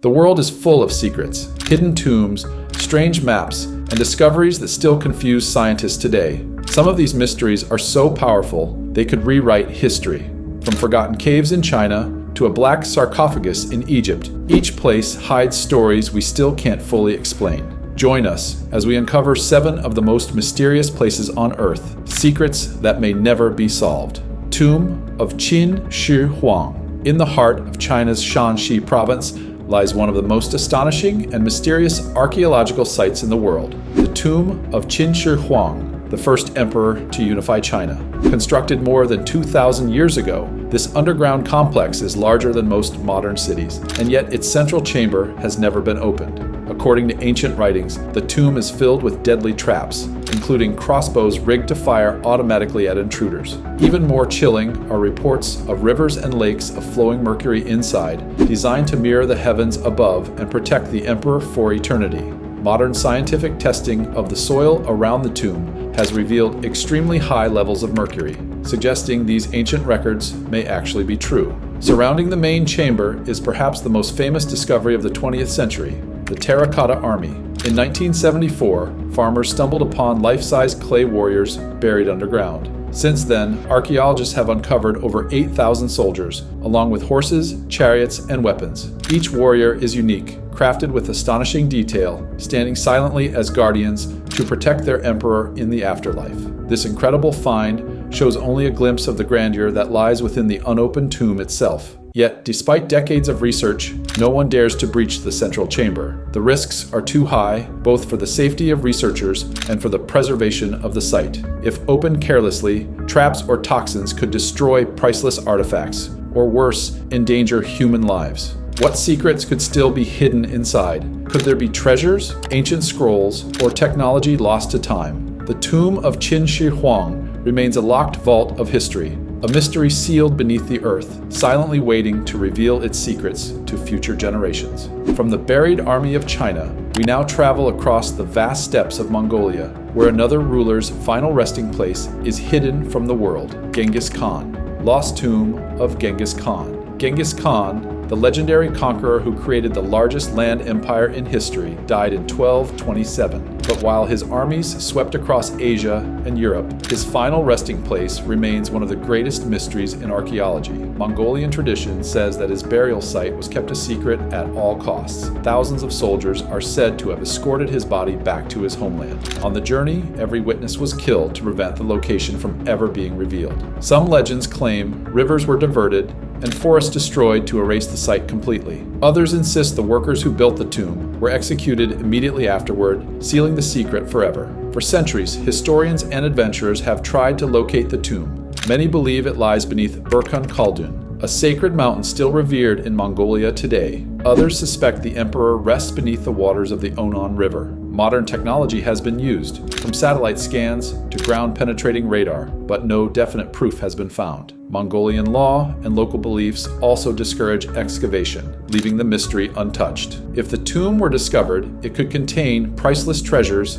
The world is full of secrets, hidden tombs, strange maps, and discoveries that still confuse scientists today. Some of these mysteries are so powerful, they could rewrite history. From forgotten caves in China to a black sarcophagus in Egypt, each place hides stories we still can't fully explain. Join us as we uncover 7 of the most mysterious places on Earth, secrets that may never be solved. Tomb of Qin Shi Huang. In the heart of China's Shanxi province lies one of the most astonishing and mysterious archaeological sites in the world, the tomb of Qin Shi Huang, the first emperor to unify China. Constructed more than 2,000 years ago, this underground complex is larger than most modern cities, and yet its central chamber has never been opened. According to ancient writings, the tomb is filled with deadly traps, including crossbows rigged to fire automatically at intruders. Even more chilling are reports of rivers and lakes of flowing mercury inside, designed to mirror the heavens above and protect the emperor for eternity. Modern scientific testing of the soil around the tomb has revealed extremely high levels of mercury, suggesting these ancient records may actually be true. Surrounding the main chamber is perhaps the most famous discovery of the 20th century, the Terracotta Army. In 1974, farmers stumbled upon life-size clay warriors buried underground. Since then, archaeologists have uncovered over 8,000 soldiers, along with horses, chariots, and weapons. Each warrior is unique, crafted with astonishing detail, standing silently as guardians to protect their emperor in the afterlife. This incredible find shows only a glimpse of the grandeur that lies within the unopened tomb itself. Yet, despite decades of research, no one dares to breach the central chamber. The risks are too high, both for the safety of researchers and for the preservation of the site. If opened carelessly, traps or toxins could destroy priceless artifacts, or worse, endanger human lives. What secrets could still be hidden inside? Could there be treasures, ancient scrolls, or technology lost to time? The tomb of Qin Shi Huang remains a locked vault of history, a mystery sealed beneath the earth, silently waiting to reveal its secrets to future generations. From the buried army of China, we now travel across the vast steppes of Mongolia, where another ruler's final resting place is hidden from the world, Genghis Khan. Lost tomb of Genghis Khan. Genghis Khan, the legendary conqueror who created the largest land empire in history, died in 1227. But while his armies swept across Asia and Europe, his final resting place remains one of the greatest mysteries in archaeology. Mongolian tradition says that his burial site was kept a secret at all costs. Thousands of soldiers are said to have escorted his body back to his homeland. On the journey, every witness was killed to prevent the location from ever being revealed. Some legends claim rivers were diverted and forests destroyed to erase the site completely. Others insist the workers who built the tomb were executed immediately afterward, sealing the secret forever. For centuries, historians and adventurers have tried to locate the tomb. Many believe it lies beneath Burkhan Khaldun, a sacred mountain still revered in Mongolia today. Others suspect the emperor rests beneath the waters of the Onon River. Modern technology has been used, from satellite scans to ground-penetrating radar, but no definite proof has been found. Mongolian law and local beliefs also discourage excavation, leaving the mystery untouched. If the tomb were discovered, it could contain priceless treasures,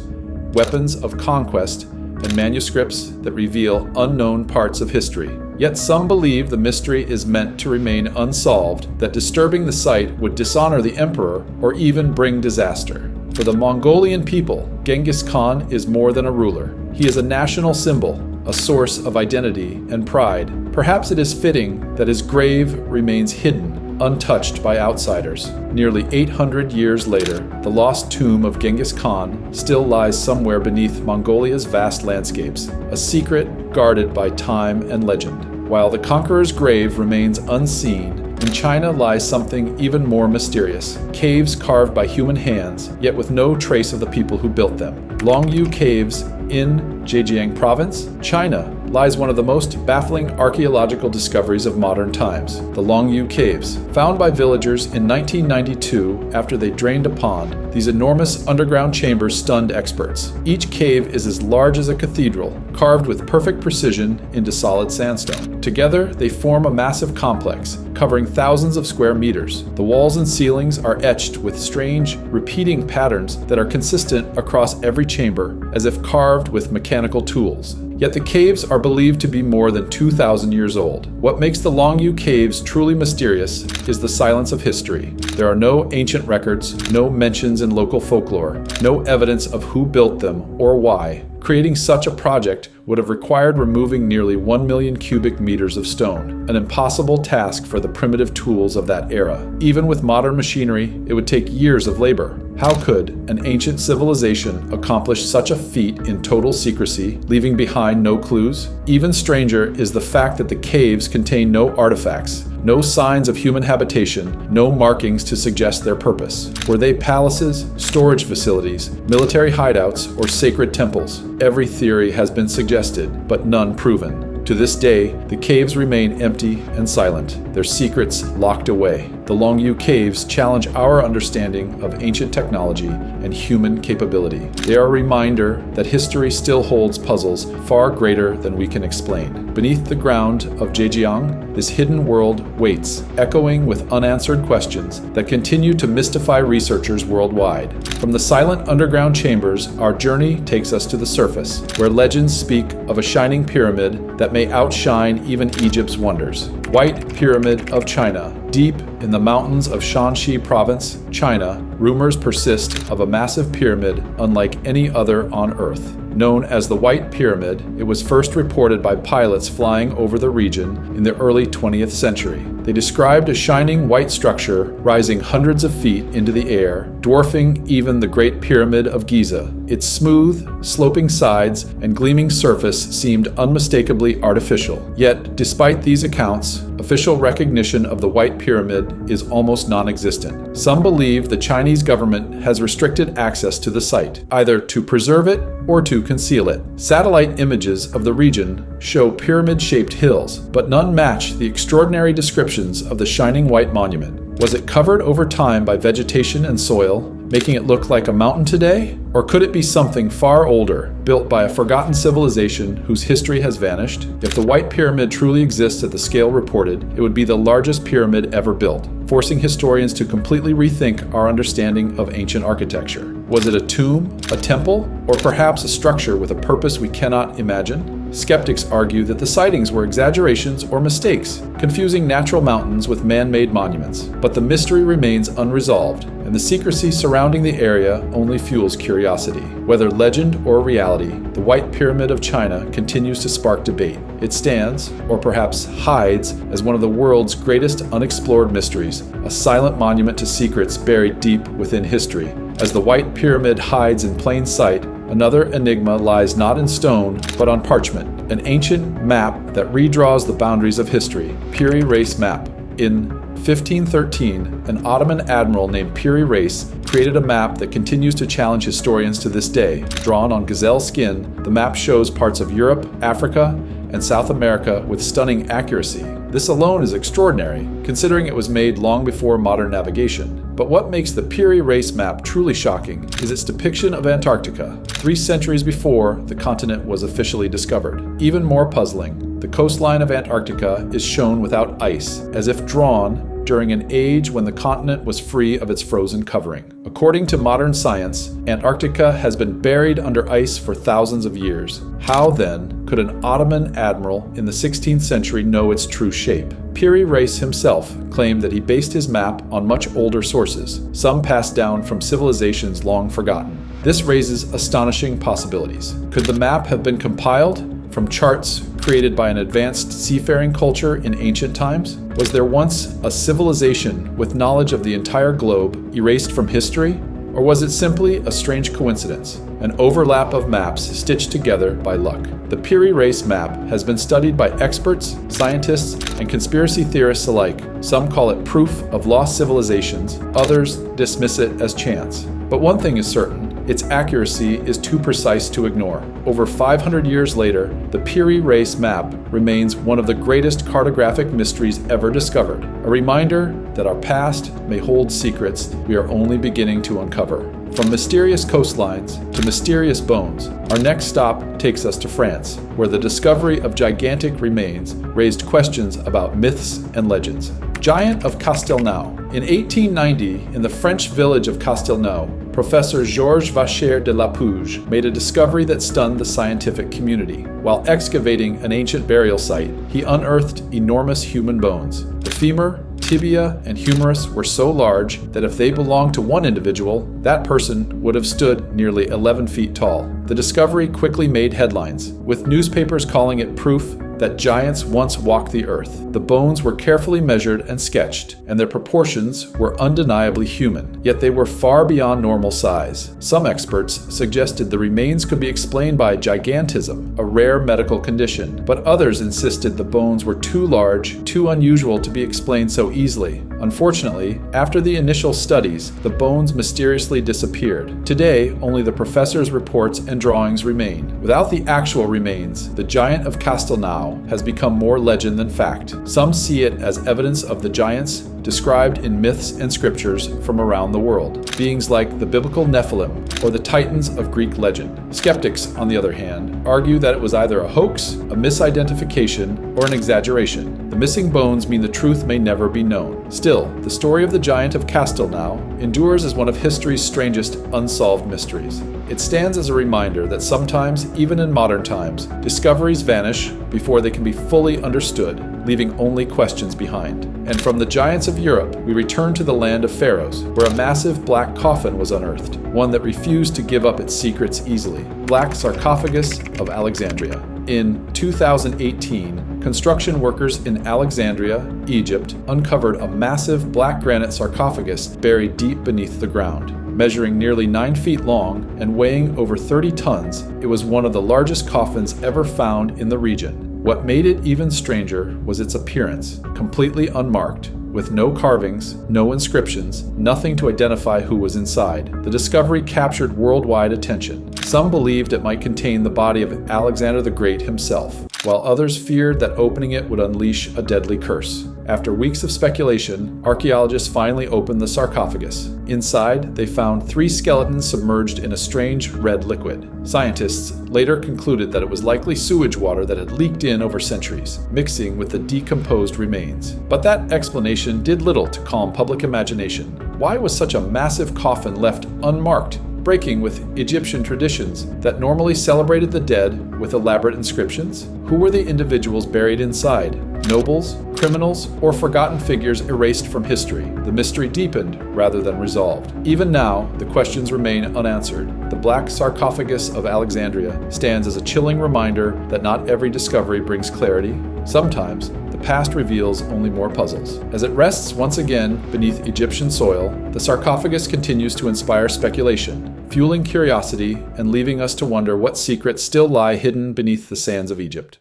weapons of conquest, and manuscripts that reveal unknown parts of history. Yet some believe the mystery is meant to remain unsolved, that disturbing the site would dishonor the emperor or even bring disaster. For the Mongolian people, Genghis Khan is more than a ruler. He is a national symbol, a source of identity and pride. Perhaps it is fitting that his grave remains hidden, untouched by outsiders. Nearly 800 years later, the lost tomb of Genghis Khan still lies somewhere beneath Mongolia's vast landscapes, a secret guarded by time and legend. While the conqueror's grave remains unseen, in China lies something even more mysterious. Caves carved by human hands, yet with no trace of the people who built them. Longyou Caves in Zhejiang Province, China, lies one of the most baffling archaeological discoveries of modern times, the Longyou Caves. Found by villagers in 1992 after they drained a pond, these enormous underground chambers stunned experts. Each cave is as large as a cathedral, carved with perfect precision into solid sandstone. Together, they form a massive complex, covering thousands of square meters. The walls and ceilings are etched with strange, repeating patterns that are consistent across every chamber, as if carved with mechanical tools. Yet the caves are believed to be more than 2,000 years old. What makes the Longyou Caves truly mysterious is the silence of history. There are no ancient records, no mentions in local folklore, no evidence of who built them or why. Creating such a project would have required removing nearly 1 million cubic meters of stone, an impossible task for the primitive tools of that era. Even with modern machinery, it would take years of labor. How could an ancient civilization accomplish such a feat in total secrecy, leaving behind no clues? Even stranger is the fact that the caves contain no artifacts, no signs of human habitation, no markings to suggest their purpose. Were they palaces, storage facilities, military hideouts, or sacred temples? Every theory has been suggested, but none proven. To this day, the caves remain empty and silent, their secrets locked away. The Longyou Caves challenge our understanding of ancient technology and human capability. They are a reminder that history still holds puzzles far greater than we can explain. Beneath the ground of Zhejiang, this hidden world waits, echoing with unanswered questions that continue to mystify researchers worldwide. From the silent underground chambers, our journey takes us to the surface, where legends speak of a shining pyramid that may outshine even Egypt's wonders. White Pyramid of China. Deep in the mountains of Shanxi Province, China, rumors persist of a massive pyramid unlike any other on Earth. Known as the White Pyramid, it was first reported by pilots flying over the region in the early 20th century. They described a shining white structure rising hundreds of feet into the air, dwarfing even the Great Pyramid of Giza. Its smooth, sloping sides and gleaming surface seemed unmistakably artificial. Yet, despite these accounts, official recognition of the White Pyramid is almost non-existent. Some believe the Chinese government has restricted access to the site, either to preserve it or to conceal it. Satellite images of the region show pyramid-shaped hills, but none match the extraordinary descriptions of the shining white monument. Was it covered over time by vegetation and soil, making it look like a mountain today? Or could it be something far older, built by a forgotten civilization whose history has vanished? If the White Pyramid truly exists at the scale reported, it would be the largest pyramid ever built, forcing historians to completely rethink our understanding of ancient architecture. Was it a tomb, a temple, or perhaps a structure with a purpose we cannot imagine? Skeptics argue that the sightings were exaggerations or mistakes, confusing natural mountains with man-made monuments. But the mystery remains unresolved, and the secrecy surrounding the area only fuels curiosity. Whether legend or reality, the White Pyramid of China continues to spark debate. It stands, or perhaps hides, as one of the world's greatest unexplored mysteries, a silent monument to secrets buried deep within history. As the White Pyramid hides in plain sight, another enigma lies not in stone, but on parchment, an ancient map that redraws the boundaries of history. Piri Reis Map. In 1513, an Ottoman admiral named Piri Reis created a map that continues to challenge historians to this day. Drawn on gazelle skin, the map shows parts of Europe, Africa, and South America with stunning accuracy. This alone is extraordinary, considering it was made long before modern navigation. But what makes the Piri Reis Map truly shocking is its depiction of Antarctica, 3 centuries before the continent was officially discovered. Even more puzzling, the coastline of Antarctica is shown without ice, as if drawn during an age when the continent was free of its frozen covering. According to modern science, Antarctica has been buried under ice for thousands of years. How, then, could an Ottoman admiral in the 16th century know its true shape? Piri Reis himself claimed that he based his map on much older sources, some passed down from civilizations long forgotten. This raises astonishing possibilities. Could the map have been compiled from charts created by an advanced seafaring culture in ancient times? Was there once a civilization with knowledge of the entire globe erased from history? Or was it simply a strange coincidence, an overlap of maps stitched together by luck? The Piri Reis Map has been studied by experts, scientists, and conspiracy theorists alike. Some call it proof of lost civilizations, others dismiss it as chance. But one thing is certain, its accuracy is too precise to ignore. Over 500 years later, the Piri Reis Map remains one of the greatest cartographic mysteries ever discovered, a reminder that our past may hold secrets we are only beginning to uncover. From mysterious coastlines to mysterious bones, our next stop takes us to France, where the discovery of gigantic remains raised questions about myths and legends. Giant of Castelnau. In 1890, in the French village of Castelnau, Professor Georges Vacher de Lapouge made a discovery that stunned the scientific community. While excavating an ancient burial site, he unearthed enormous human bones. The femur, tibia, and humerus were so large that if they belonged to one individual, that person would have stood nearly 11 feet tall. The discovery quickly made headlines, with newspapers calling it proof that giants once walked the earth. The bones were carefully measured and sketched, and their proportions were undeniably human, yet they were far beyond normal size. Some experts suggested the remains could be explained by gigantism, a rare medical condition, but others insisted the bones were too large, too unusual to be explained so easily. Unfortunately, after the initial studies, the bones mysteriously disappeared. Today, only the professor's reports and drawings remain. Without the actual remains, the Giant of Castelnau has become more legend than fact. Some see it as evidence of the giants described in myths and scriptures from around the world, beings like the biblical Nephilim or the Titans of Greek legend. Skeptics, on the other hand, argue that it was either a hoax, a misidentification, or an exaggeration. The missing bones mean the truth may never be known. Still, the story of the Giant of Castelnau endures as one of history's strangest unsolved mysteries. It stands as a reminder that sometimes, even in modern times, discoveries vanish before they can be fully understood, leaving only questions behind. And from the giants of Europe, we return to the land of pharaohs, where a massive black coffin was unearthed, one that refused to give up its secrets easily. Black Sarcophagus of Alexandria. In 2018, construction workers in Alexandria, Egypt, uncovered a massive black granite sarcophagus buried deep beneath the ground. Measuring nearly 9 feet long and weighing over 30 tons, it was one of the largest coffins ever found in the region. What made it even stranger was its appearance, completely unmarked, with no carvings, no inscriptions, nothing to identify who was inside. The discovery captured worldwide attention. Some believed it might contain the body of Alexander the Great himself, while others feared that opening it would unleash a deadly curse. After weeks of speculation, archaeologists finally opened the sarcophagus. Inside, they found 3 skeletons submerged in a strange red liquid. Scientists later concluded that it was likely sewage water that had leaked in over centuries, mixing with the decomposed remains. But that explanation did little to calm public imagination. Why was such a massive coffin left unmarked, breaking with Egyptian traditions that normally celebrated the dead with elaborate inscriptions? Who were the individuals buried inside? Nobles, criminals, or forgotten figures erased from history? The mystery deepened rather than resolved. Even now, the questions remain unanswered. The Black Sarcophagus of Alexandria stands as a chilling reminder that not every discovery brings clarity. Sometimes, the past reveals only more puzzles. As it rests once again beneath Egyptian soil, the sarcophagus continues to inspire speculation, fueling curiosity and leaving us to wonder what secrets still lie hidden beneath the sands of Egypt.